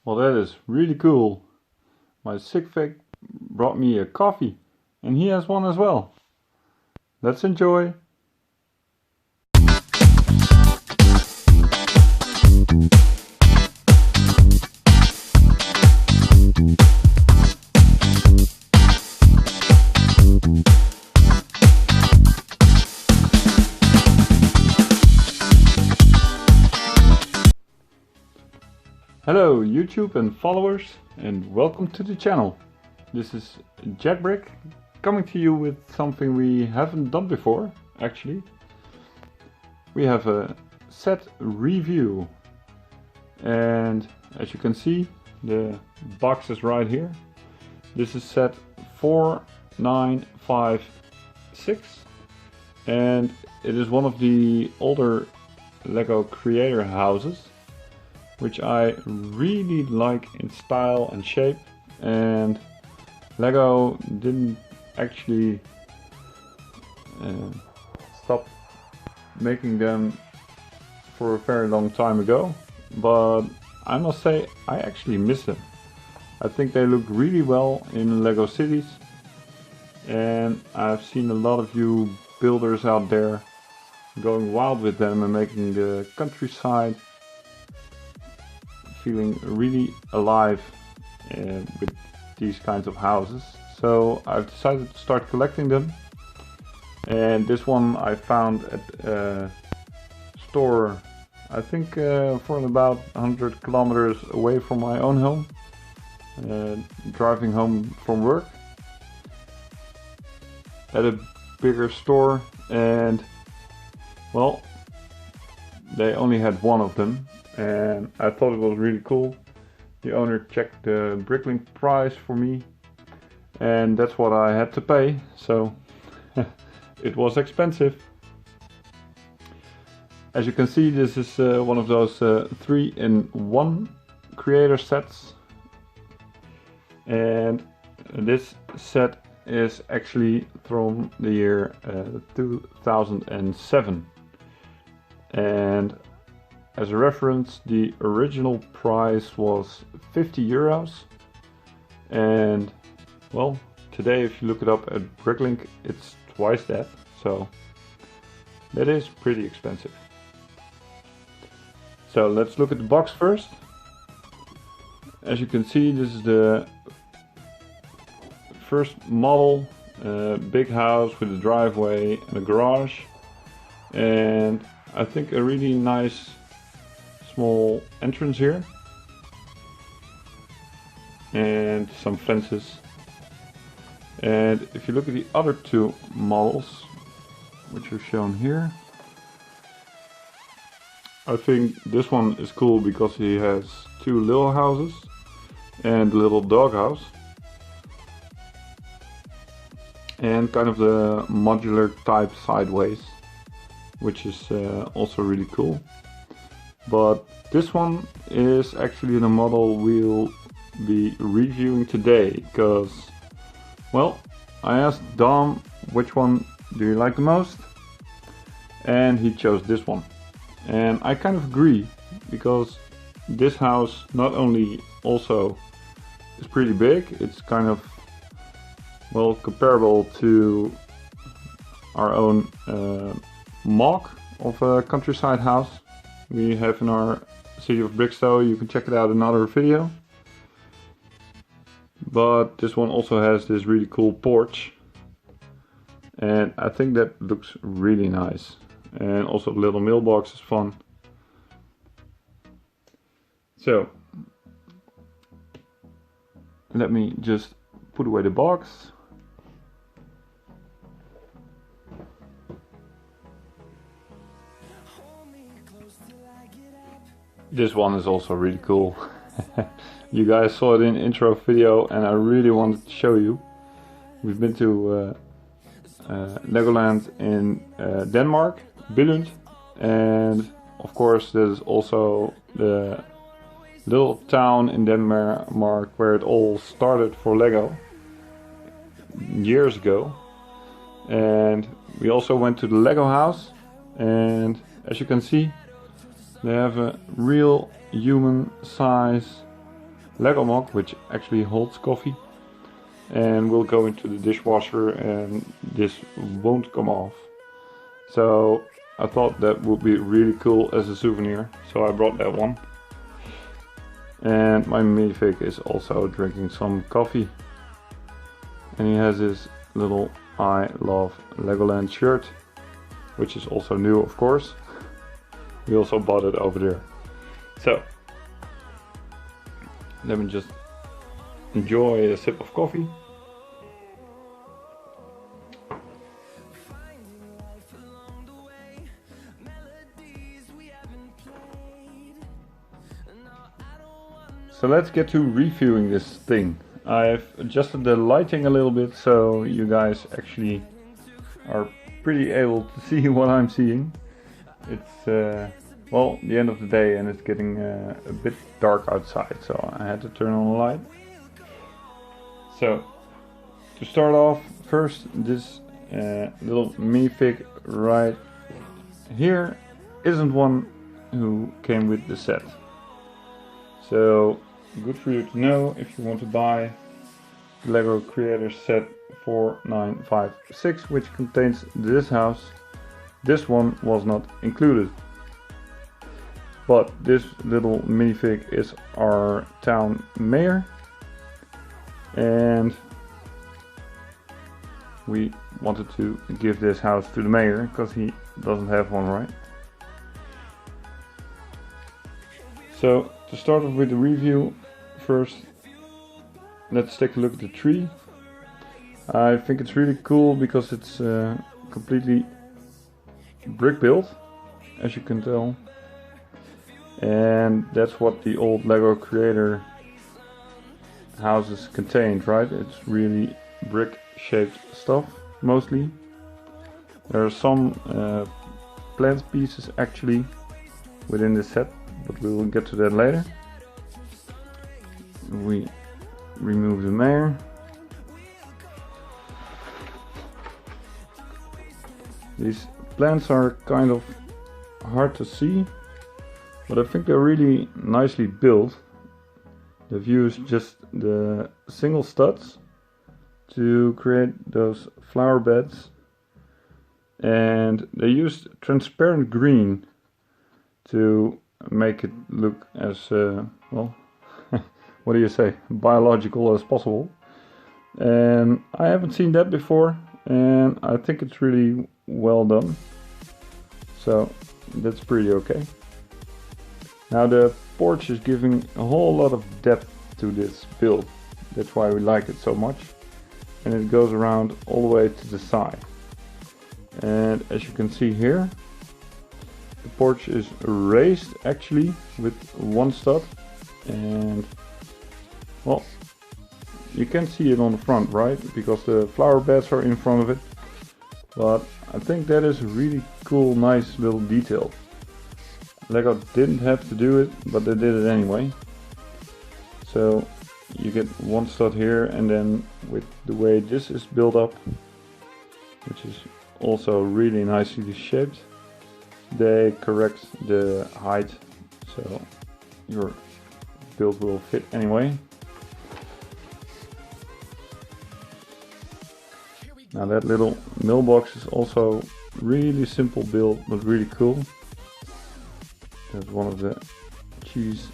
Well, that is really cool. My sick fake brought me a coffee, and he has one as well. Let's enjoy. Hello YouTube and followers, and welcome to the channel. This is JackBrick coming to you with something we haven't done before, actually. We have a set review, and as you can see, the box is right here. This is set 4956, and it is one of the older Lego creator houses, which I really like in style and shape, and Lego didn't actually stop making them for a very long time ago, but I must say I actually miss them. I think they look really well in Lego cities, and I've seen a lot of you builders out there going wild with them and making the countryside feeling really alive with these kinds of houses. So I've decided to start collecting them, and this one I found at a store, I think for about 100 kilometers away from my own home, driving home from work, at a bigger store, and well, they only had one of them, and I thought it was really cool. The owner checked the Bricklink price for me, and that's what I had to pay, so it was expensive. As you can see, this is one of those 3-in-1 creator sets, and this set is actually from the year 2007, and as a reference, the original price was 50 euros, and well, today if you look it up at Bricklink, it's twice that, so that is pretty expensive. So let's look at the box first. As you can see, this is the first model, big house with a driveway and a garage, and I think a really nice small entrance here, and some fences. And if you look at the other two models, which are shown here, I think this one is cool because he has two little houses and a little doghouse, and kind of the modular type sideways, which is also really cool. But this one is actually the model we'll be reviewing today, because, well, I asked Dom which one do you like the most, and he chose this one. And I kind of agree, because this house not only also is pretty big, it's kind of, well, comparable to our own mock of a countryside house we have in our city of Brixtow. You can check it out in another video. But this one also has this really cool porch, and I think that looks really nice. And also the little mailbox is fun. So let me just put away the box. This one is also really cool. You guys saw it in the intro video, and I really wanted to show you. We've been to Legoland in Denmark, Billund, and of course there's also the little town in Denmark where it all started for Lego years ago. And we also went to the Lego house, and as you can see, they have a real human size Lego mug which actually holds coffee, and will go into the dishwasher and this won't come off. So I thought that would be really cool as a souvenir, so I brought that one. And my minifig is also drinking some coffee, and he has his little I love Legoland shirt, which is also new, of course. We also bought it over there. So let me just enjoy a sip of coffee. So let's get to reviewing this thing. I've adjusted the lighting a little bit so you guys actually are pretty able to see what I'm seeing. It's well, the end of the day, and it's getting a bit dark outside, so I had to turn on the light. So to start off, first this little minifig right here isn't one who came with the set. So good for you to know if you want to buy the Lego Creator Set 4956, which contains this house. This one was not included. But this little minifig is our town mayor, and we wanted to give this house to the mayor because he doesn't have one, right? So to start off with the review, first let's take a look at the tree. I think it's really cool because it's completely brick built, as you can tell. And that's what the old Lego Creator houses contained, right? It's really brick shaped stuff, mostly. There are some plant pieces actually within the set, but we will get to that later. We remove the mayor. These plants are kind of hard to see, but I think they're really nicely built. They've used just the single studs to create those flower beds, and they used transparent green to make it look as well, what do you say, biological as possible. And I haven't seen that before, and I think it's really well done, so that's pretty okay. Now the porch is giving a whole lot of depth to this build. That's why we like it so much. And it goes around all the way to the side. And as you can see here, the porch is raised actually with one stud. And well, you can see it on the front, right? Because the flower beds are in front of it. But I think that is a really cool, nice little detail. Lego didn't have to do it, but they did it anyway. So you get one stud here, and then with the way this is built up, which is also really nicely shaped, they correct the height so your build will fit anyway. Now that little mailbox is also really simple build, but really cool. There's one of the cheese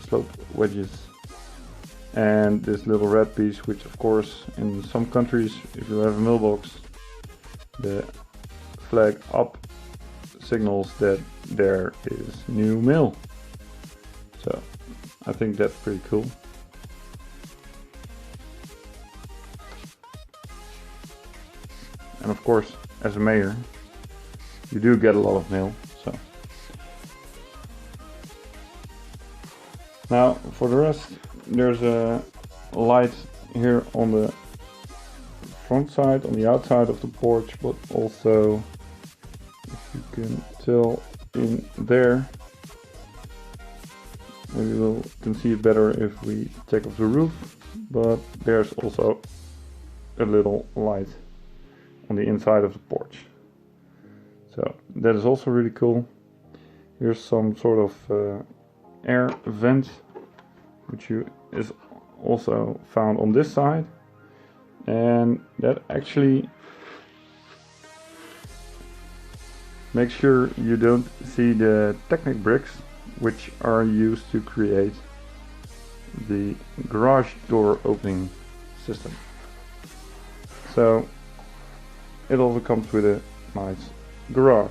slope wedges, and this little red piece, which of course in some countries, if you have a mailbox, the flag up signals that there is new mail. So I think that's pretty cool. And of course, as a mayor, you do get a lot of mail. So now for the rest, there's a light here on the front side, on the outside of the porch, but also, if you can tell, in there. Maybe we can see it better if we take off the roof, but there's also a little light on the inside of the porch. So that is also really cool. Here's some sort of air vent which is also found on this side, and that actually makes sure you don't see the Technic bricks, which are used to create the garage door opening system. So it also comes with a nice garage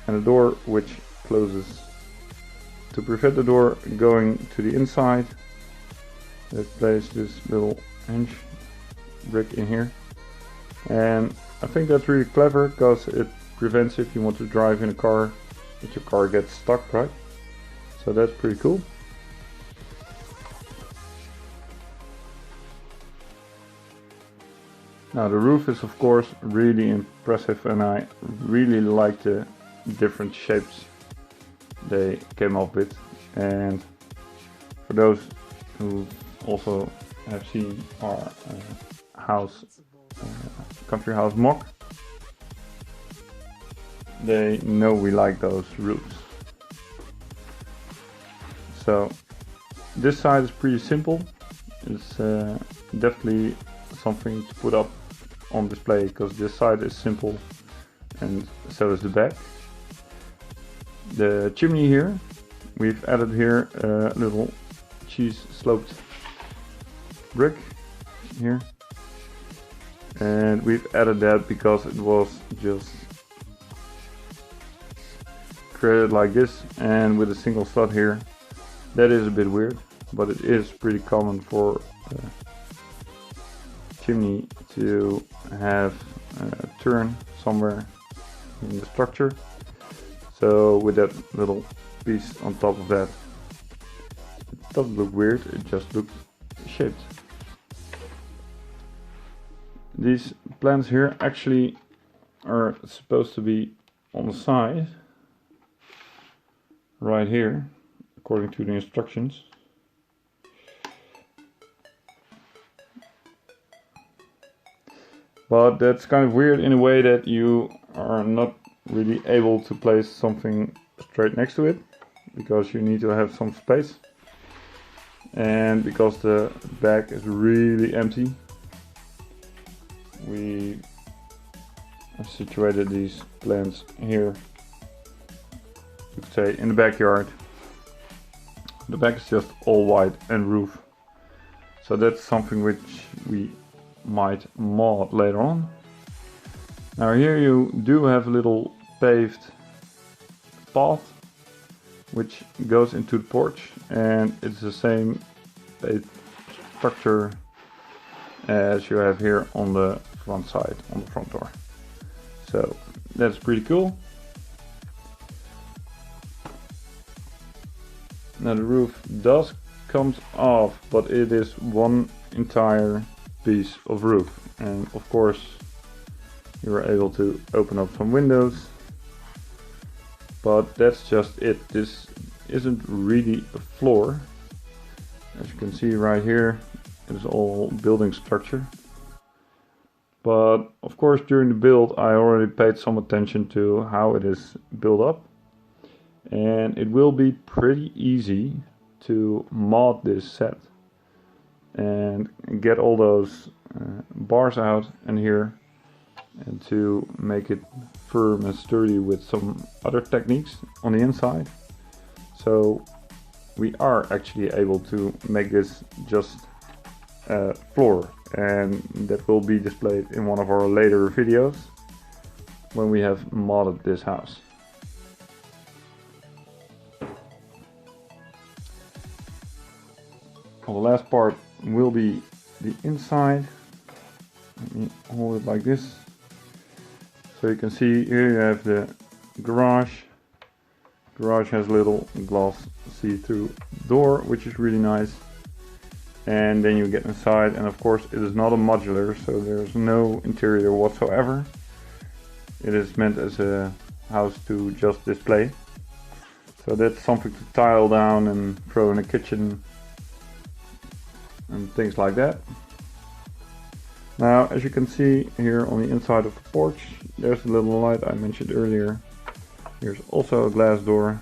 and a door which closes. To prevent the door going to the inside, let's place this little hinge brick in here, and I think that's really clever because it prevents if you want to drive in a car that your car gets stuck, right? So that's pretty cool. Now the roof is of course really impressive, and I really like the different shapes they came up with. And for those who also have seen our house, country house mock, they know we like those roofs. So this side is pretty simple. It's definitely something to put up on display because this side is simple and so is the back. The chimney here, we've added here a little cheese sloped brick here, and we've added that because it was just created like this and with a single slot here. That is a bit weird, but it is pretty common for chimney to have a turn somewhere in the structure. So with that little piece on top of that, it doesn't look weird, it just looks shaped. These plants here actually are supposed to be on the side, right here, according to the instructions. But that's kind of weird in a way that you are not really able to place something straight next to it, because you need to have some space, and because the back is really empty, we have situated these plants here, you could say in the backyard. The back is just all white and roof, so that's something which we might mod later on. Now here you do have a little paved path which goes into the porch, and it's the same paved structure as you have here on the front side, on the front door. So that's pretty cool. Now the roof does come off, but it is one entire piece of roof, and of course you are able to open up some windows, but that's just it. This isn't really a floor. As you can see right here, it is all building structure, but of course during the build I already paid some attention to how it is built up, and it will be pretty easy to mod this set and get all those bars out and here, and to make it firm and sturdy with some other techniques on the inside. So we are actually able to make this just a floor, and that will be displayed in one of our later videos when we have modded this house. Well, the last part will be the inside. Let me hold it like this. So you can see here you have the garage. Garage has a little glass see-through door, which is really nice. And then you get inside, and of course it is not a modular, so there's no interior whatsoever. It is meant as a house to just display. So that's something to tile down and throw in a kitchen and things like that. Now, as you can see here on the inside of the porch, there's a little light I mentioned earlier. Here's also a glass door,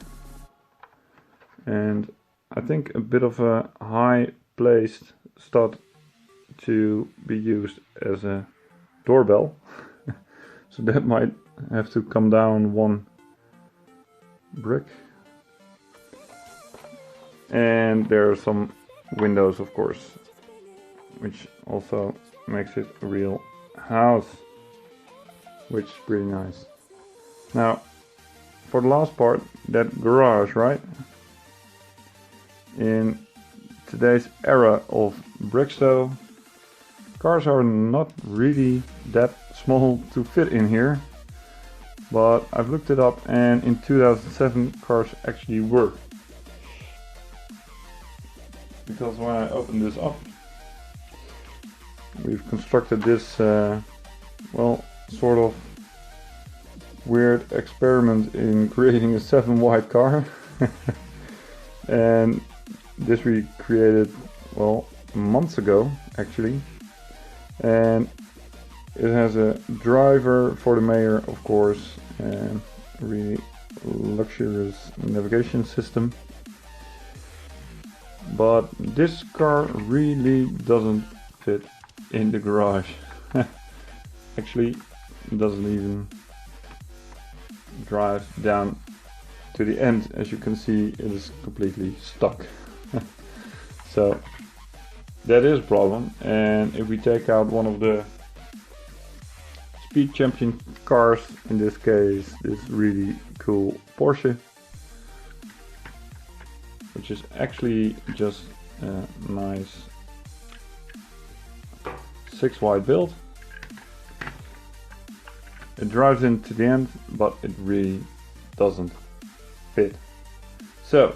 and I think a bit of a high placed stud to be used as a doorbell. So that might have to come down one brick. And there are some windows, of course, which also makes it a real house, which is pretty nice. Now, for the last part, that garage, right? In today's era of Brickstow, cars are not really that small to fit in here, but I've looked it up, and in 2007 cars actually were. Because when I open this up, we've constructed this, well, sort of weird experiment in creating a 7 wide car. And this we created, well, months ago actually. And it has a driver for the mayor, of course, and really luxurious navigation system. But this car really doesn't fit in the garage. Actually, it doesn't even drive down to the end. As you can see, it is completely stuck. So that is a problem. And if we take out one of the speed champion cars, in this case this really cool Porsche, which is actually just a nice 6 wide build. It drives into the end, but it really doesn't fit. So,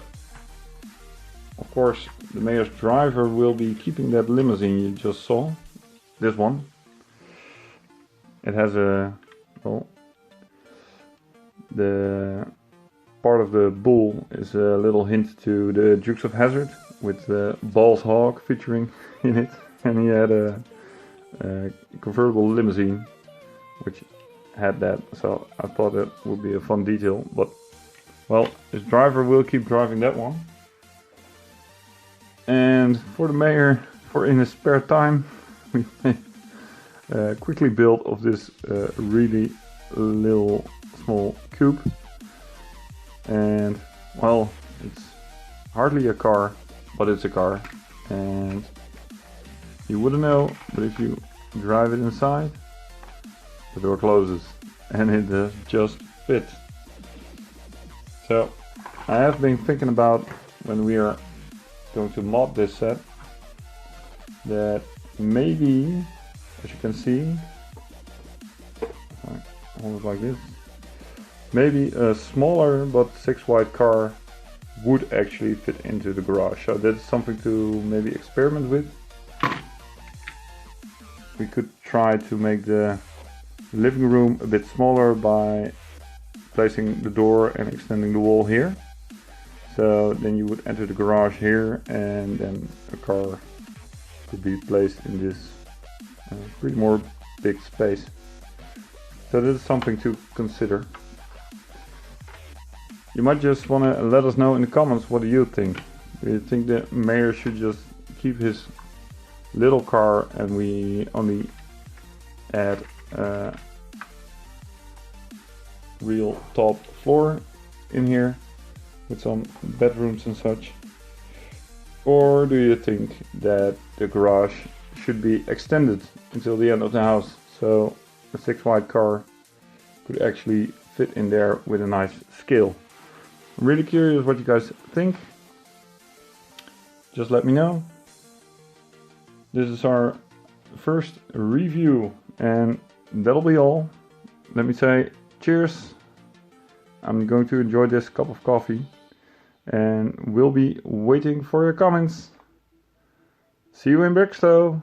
of course, the mayor's driver will be keeping that limousine you just saw. This one. It has a, well, the part of the bull is a little hint to the Dukes of Hazzard, with Balls Hawk featuring in it, and he had a convertible limousine which had that, so I thought that would be a fun detail. But well, his driver will keep driving that one. And for the mayor, for in his spare time, we quickly built of this really little small coupe. And well, it's hardly a car, but it's a car, and you wouldn't know, but if you drive it inside, the door closes and it just fits. So I have been thinking about, when we are going to mod this set, that maybe, as you can see, hold it like this, maybe a smaller but 6 wide car would actually fit into the garage. So that's something to maybe experiment with. We could try to make the living room a bit smaller by placing the door and extending the wall here. So then you would enter the garage here, and then a car could be placed in this pretty more big space. So this is something to consider. You might just want to let us know in the comments, what do you think? Do you think the mayor should just keep his little car and we only add a real top floor in here with some bedrooms and such? Or do you think that the garage should be extended until the end of the house, so a 6 wide car could actually fit in there with a nice scale? I'm really curious what you guys think. Just let me know. This is our first review, and that'll be all. Let me say cheers. I'm going to enjoy this cup of coffee, and we'll be waiting for your comments. See you in Brickstow.